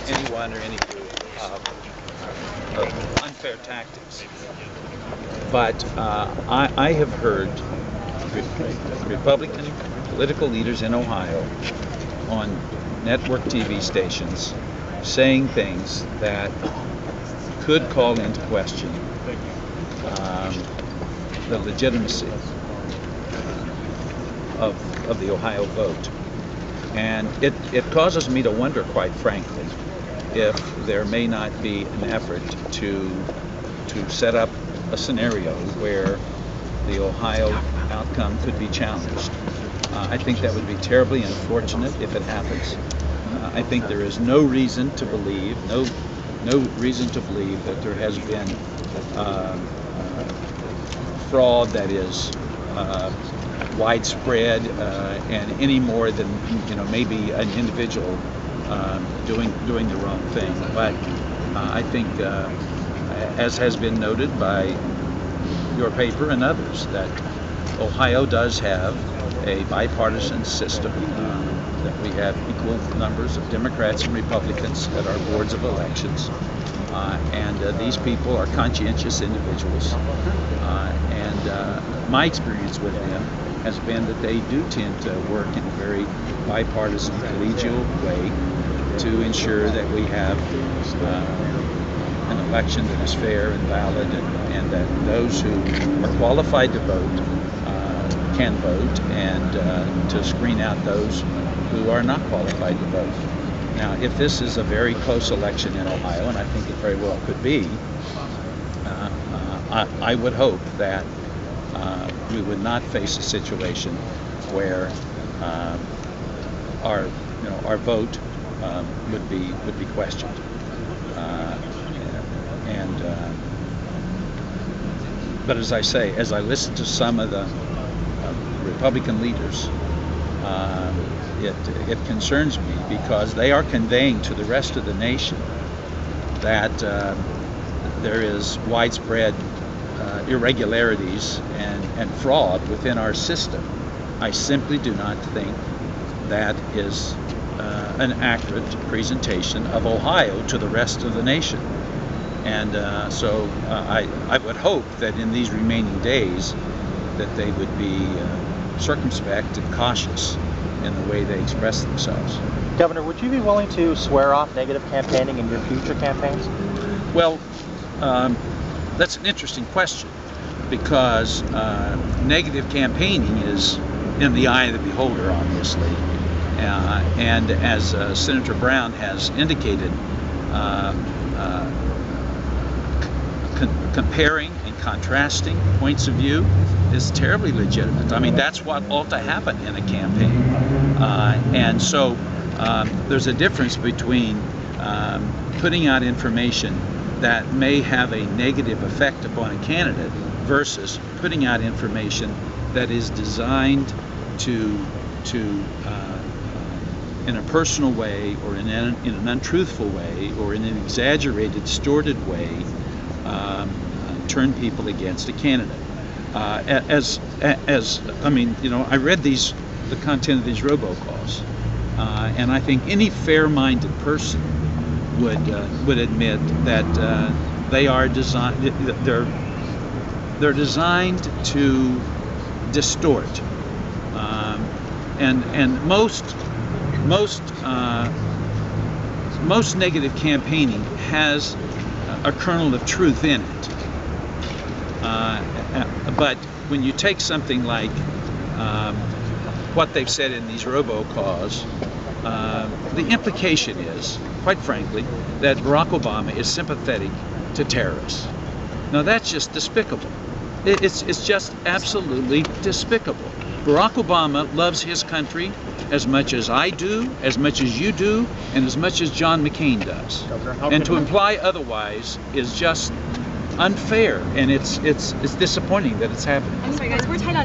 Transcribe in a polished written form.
anyone or any group of unfair tactics. But I have heard Republican political leaders in Ohio on network TV stations saying things that could call into question the legitimacy of the Ohio vote. And it causes me to wonder, quite frankly, if there may not be an effort to set up a scenario where the Ohio outcome could be challenged. I think that would be terribly unfortunate if it happens. I think there is no reason to believe, no reason to believe that there has been fraud that is widespread and any more than maybe an individual doing the wrong thing. But I think, as has been noted by your paper and others, that Ohio does have a bipartisan system, that we have equal numbers of Democrats and Republicans at our boards of elections, and these people are conscientious individuals, and my experience with them has been that they do tend to work in a very bipartisan, collegial way to ensure that we have an election that is fair and valid, and that those who are qualified to vote can vote, and to screen out those who are not qualified to vote. Now, if this is a very close election in Ohio, and I think it very well could be, I would hope that we would not face a situation where our vote would be questioned. But as I say, as I listen to some of the Republican leaders, it concerns me, because they are conveying to the rest of the nation that there is widespread irregularities and fraud within our system. I simply do not think that is an accurate presentation of Ohio to the rest of the nation. And so I would hope that in these remaining days that they would be circumspect and cautious in the way they express themselves. Governor, would you be willing to swear off negative campaigning in your future campaigns? Well, that's an interesting question, because negative campaigning is in the eye of the beholder, obviously. And as Senator Brown has indicated, comparing and contrasting points of view is terribly legitimate. I mean, that's what ought to happen in a campaign. And so there's a difference between putting out information that may have a negative effect upon a candidate versus putting out information that is designed to in a personal way, or in an untruthful way, or in an exaggerated, distorted way, turn people against a candidate. I mean, I read the content of these robocalls, and I think any fair-minded person would admit that they are they're designed to distort, and most negative campaigning has a kernel of truth in it. But when you take something like what they've said in these robocalls, the implication is, quite frankly, that Barack Obama is sympathetic to terrorists. Now, that's just despicable. It's just absolutely despicable. Barack Obama loves his country as much as I do, as much as you do, and as much as John McCain does. And to imply otherwise is just unfair, and it's disappointing that it's happening. I'm sorry, guys, we're tied on.